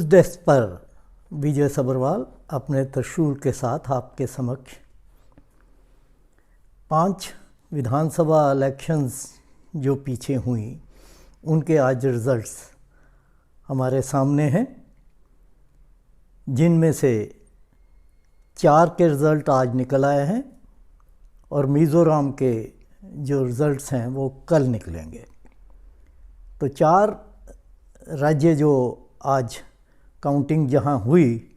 Desk पर विजय सब्रवाल अपने त्रिशूल के साथ आपके समक्ष 5 विधानसभा इलेक्शंस जो पीछे हुई उनके आज रिज़ल्ट्स हमारे सामने हैं, जिनमें से 4 के रिज़ल्ट आज निकल आए हैं और मिज़ोरम के जो रिज़ल्ट्स हैं वो कल निकलेंगे। तो 4 राज्य जो आज काउंटिंग जहां हुई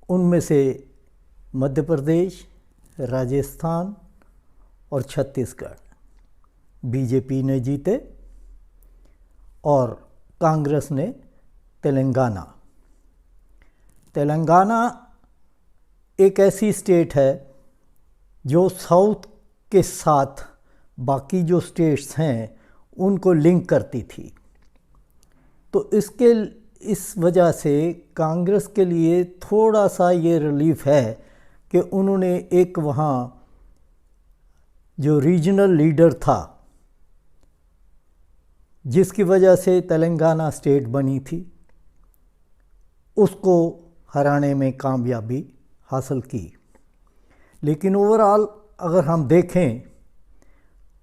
उनमें से मध्य प्रदेश, राजस्थान और छत्तीसगढ़ बीजेपी ने जीते और कांग्रेस ने तेलंगाना एक ऐसी स्टेट है जो साउथ के साथ बाकी जो स्टेट्स हैं उनको लिंक करती थी। तो इस वजह से कांग्रेस के लिए थोड़ा सा ये रिलीफ है कि उन्होंने एक वहाँ जो रीजनल लीडर था, जिसकी वजह से तेलंगाना स्टेट बनी थी, उसको हराने में कामयाबी हासिल की। लेकिन ओवरऑल अगर हम देखें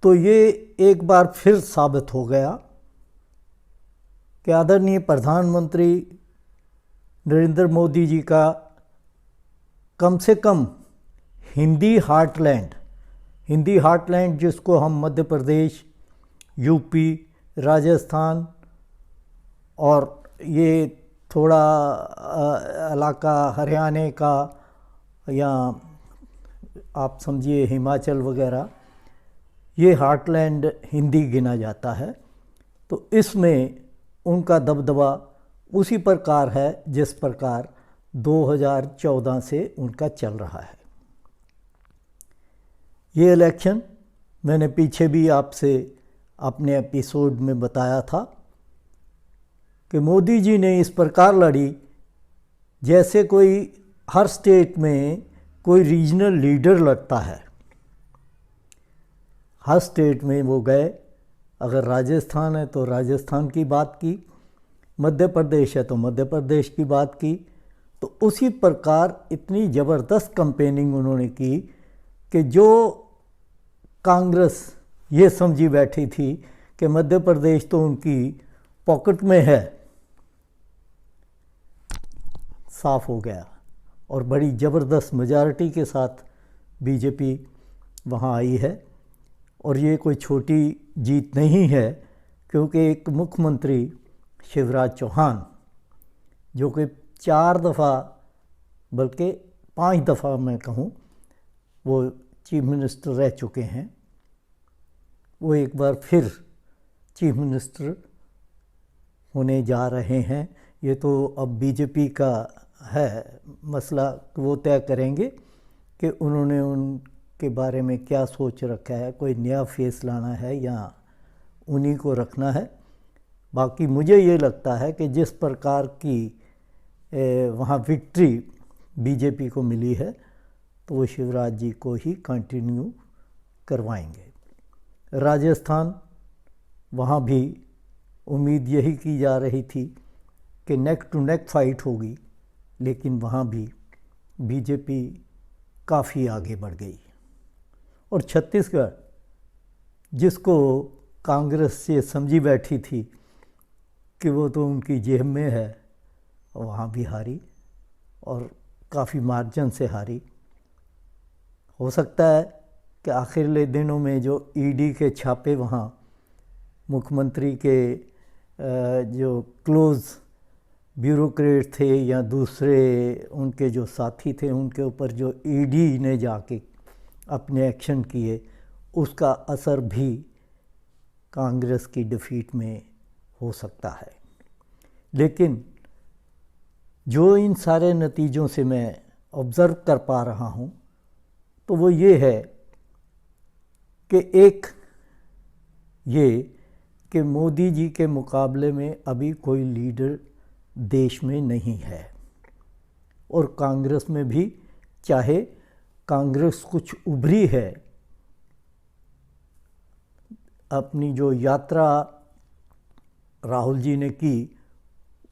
तो ये एक बार फिर साबित हो गया कि आदरणीय प्रधानमंत्री नरेंद्र मोदी जी का कम से कम हिंदी हार्टलैंड जिसको हम मध्य प्रदेश, यूपी, राजस्थान और ये थोड़ा इलाका हरियाणा का या आप समझिए हिमाचल वगैरह, ये हार्टलैंड हिंदी गिना जाता है। तो इसमें उनका दबदबा उसी प्रकार है जिस प्रकार 2014 से उनका चल रहा है। ये इलेक्शन मैंने पीछे भी आपसे अपने एपिसोड में बताया था कि मोदी जी ने इस प्रकार लड़ी जैसे कोई हर स्टेट में कोई रीजनल लीडर लड़ता है। हर स्टेट में वो गए, अगर राजस्थान है तो राजस्थान की बात की, मध्य प्रदेश है तो मध्य प्रदेश की बात की। तो उसी प्रकार इतनी ज़बरदस्त कैंपेनिंग उन्होंने की कि जो कांग्रेस ये समझी बैठी थी कि मध्य प्रदेश तो उनकी पॉकेट में है, साफ हो गया और बड़ी ज़बरदस्त मेजॉरिटी के साथ बीजेपी वहाँ आई है। और ये कोई छोटी जीत नहीं है, क्योंकि एक मुख्यमंत्री शिवराज चौहान जो कि 4 दफ़ा बल्कि 5 दफ़ा मैं कहूँ वो चीफ मिनिस्टर रह चुके हैं, वो एक बार फिर चीफ मिनिस्टर होने जा रहे हैं। ये तो अब बीजेपी का है मसला, वो तय करेंगे कि उन्होंने उनके बारे में क्या सोच रखा है, कोई नया फेस लाना है या उन्हीं को रखना है। बाकी मुझे ये लगता है कि जिस प्रकार की वहाँ विक्ट्री बीजेपी को मिली है तो वो शिवराज जी को ही कंटिन्यू करवाएंगे। राजस्थान, वहाँ भी उम्मीद यही की जा रही थी कि नेक टू नेक फाइट होगी, लेकिन वहाँ भी बीजेपी काफ़ी आगे बढ़ गई। और छत्तीसगढ़, जिसको कांग्रेस से समझी बैठी थी कि वो तो उनकी जेब में है, वहाँ भी हारी और काफ़ी मार्जिन से हारी। हो सकता है कि आखिरले दिनों में जो ईडी के छापे वहाँ मुख्यमंत्री के जो क्लोज़ ब्यूरोक्रेट थे या दूसरे उनके जो साथी थे उनके ऊपर जो ईडी ने जाके अपने एक्शन किए, उसका असर भी कांग्रेस की डिफीट में हो सकता है। लेकिन जो इन सारे नतीजों से मैं ऑब्ज़र्व कर पा रहा हूँ तो वो ये है कि एक ये कि मोदी जी के मुकाबले में अभी कोई लीडर देश में नहीं है। और कांग्रेस में भी, चाहे कांग्रेस कुछ उभरी है, अपनी जो यात्रा राहुल जी ने की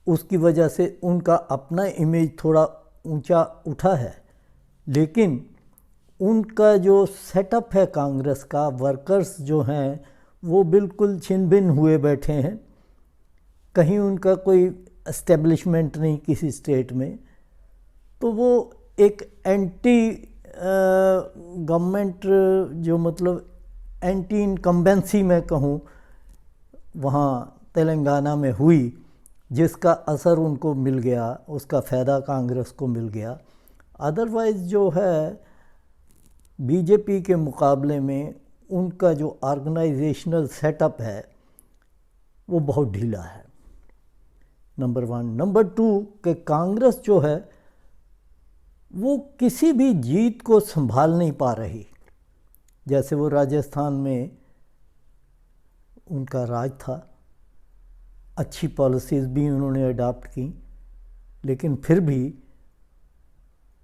उसकी वजह से उनका अपना इमेज थोड़ा ऊंचा उठा है, लेकिन उनका जो सेटअप है कांग्रेस का, वर्कर्स जो हैं वो बिल्कुल छिन भिन हुए बैठे हैं। कहीं उनका कोई एस्टेब्लिशमेंट नहीं किसी स्टेट में, तो वो एक एंटी गवर्नमेंट, जो मतलब एंटी इनकम्बेंसी मैं कहूँ, वहाँ तेलंगाना में हुई, जिसका असर उनको मिल गया, उसका फ़ायदा कांग्रेस को मिल गया। अदरवाइज़ जो है बीजेपी के मुकाबले में उनका जो ऑर्गेनाइजेशनल सेटअप है वो बहुत ढीला है, नंबर 1। नंबर 2 कि कांग्रेस जो है वो किसी भी जीत को संभाल नहीं पा रही। जैसे वो राजस्थान में उनका राज था, अच्छी पॉलिसीज़ भी उन्होंने अडॉप्ट की, लेकिन फिर भी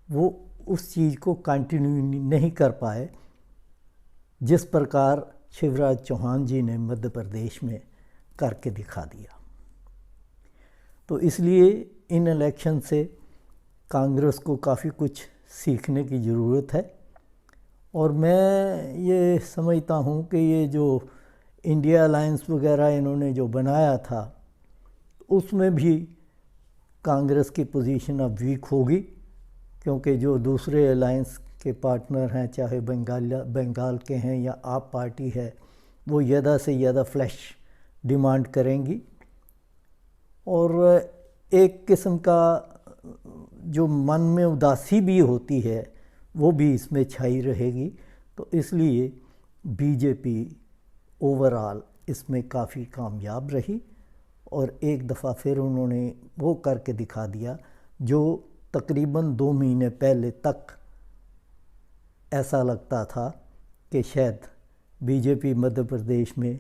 वो उस चीज़ को कंटिन्यू नहीं कर पाए जिस प्रकार शिवराज चौहान जी ने मध्य प्रदेश में करके दिखा दिया। तो इसलिए इन इलेक्शन से कांग्रेस को काफ़ी कुछ सीखने की ज़रूरत है। और मैं ये समझता हूँ कि ये जो इंडिया अलायंस वगैरह इन्होंने जो बनाया था, उसमें भी कांग्रेस की पोजीशन अब वीक होगी, क्योंकि जो दूसरे अलायंस के पार्टनर हैं, चाहे बंगाल के हैं या आप पार्टी है, वो ज़्यादा से ज़्यादा फ्लैश डिमांड करेंगी। और एक किस्म का जो मन में उदासी भी होती है वो भी इसमें छाई रहेगी। तो इसलिए बीजेपी ओवरऑल इसमें काफ़ी कामयाब रही और एक दफ़ा फिर उन्होंने वो करके दिखा दिया जो तकरीबन 2 महीने पहले तक ऐसा लगता था कि शायद बीजेपी मध्य प्रदेश में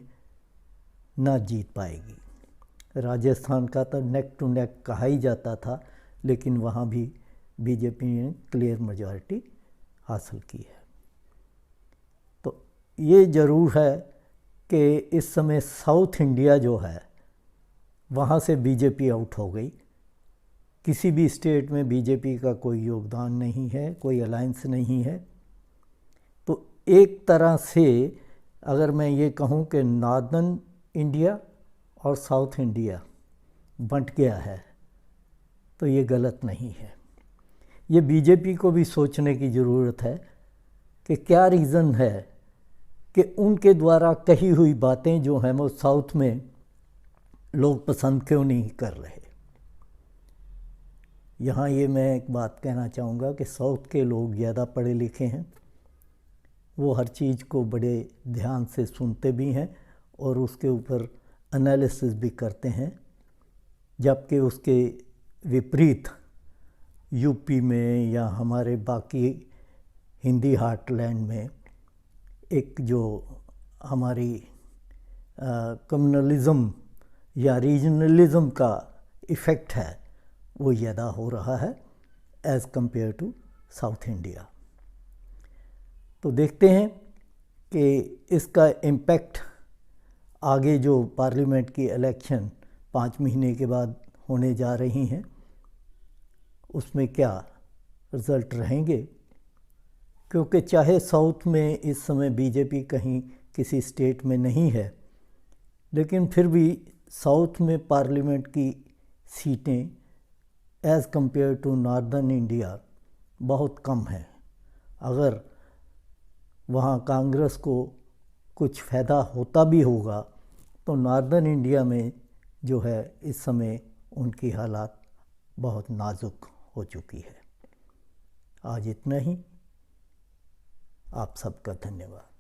ना जीत पाएगी। राजस्थान का तो नेक टू नेक कहा ही जाता था, लेकिन वहाँ भी बीजेपी ने क्लियर मेजॉरिटी हासिल की है। तो ये ज़रूर है कि इस समय साउथ इंडिया जो है वहाँ से बीजेपी आउट हो गई। किसी भी स्टेट में बीजेपी का कोई योगदान नहीं है, कोई अलायंस नहीं है। तो एक तरह से अगर मैं ये कहूँ कि नॉर्दर्न इंडिया और साउथ इंडिया बंट गया है, तो ये गलत नहीं है। ये बीजेपी को भी सोचने की ज़रूरत है कि क्या रीज़न है कि उनके द्वारा कही हुई बातें जो हैं वो साउथ में लोग पसंद क्यों नहीं कर रहे। यहाँ ये मैं एक बात कहना चाहूँगा कि साउथ के लोग ज़्यादा पढ़े लिखे हैं, वो हर चीज़ को बड़े ध्यान से सुनते भी हैं और उसके ऊपर एनालिसिस भी करते हैं, जबकि उसके विपरीत यूपी में या हमारे बाकी हिंदी हार्टलैंड में एक जो हमारी कम्युनलिज़म या रीजनलिज़म का इफ़ेक्ट है वो ज़्यादा हो रहा है as compare to South India. तो देखते हैं कि इसका इम्पेक्ट आगे जो पार्लियामेंट की इलेक्शन 5 महीने के बाद होने जा रही हैं उसमें क्या रिज़ल्ट रहेंगे। क्योंकि चाहे साउथ में इस समय बीजेपी कहीं किसी स्टेट में नहीं है, लेकिन फिर भी साउथ में पार्लियामेंट की सीटें as compare to northern India बहुत कम है। अगर वहाँ कांग्रेस को कुछ फ़ायदा होता भी होगा तो नॉर्दर्न इंडिया में जो है इस समय उनकी हालात बहुत नाजुक हो चुकी है। आज इतना ही। आप सबका धन्यवाद।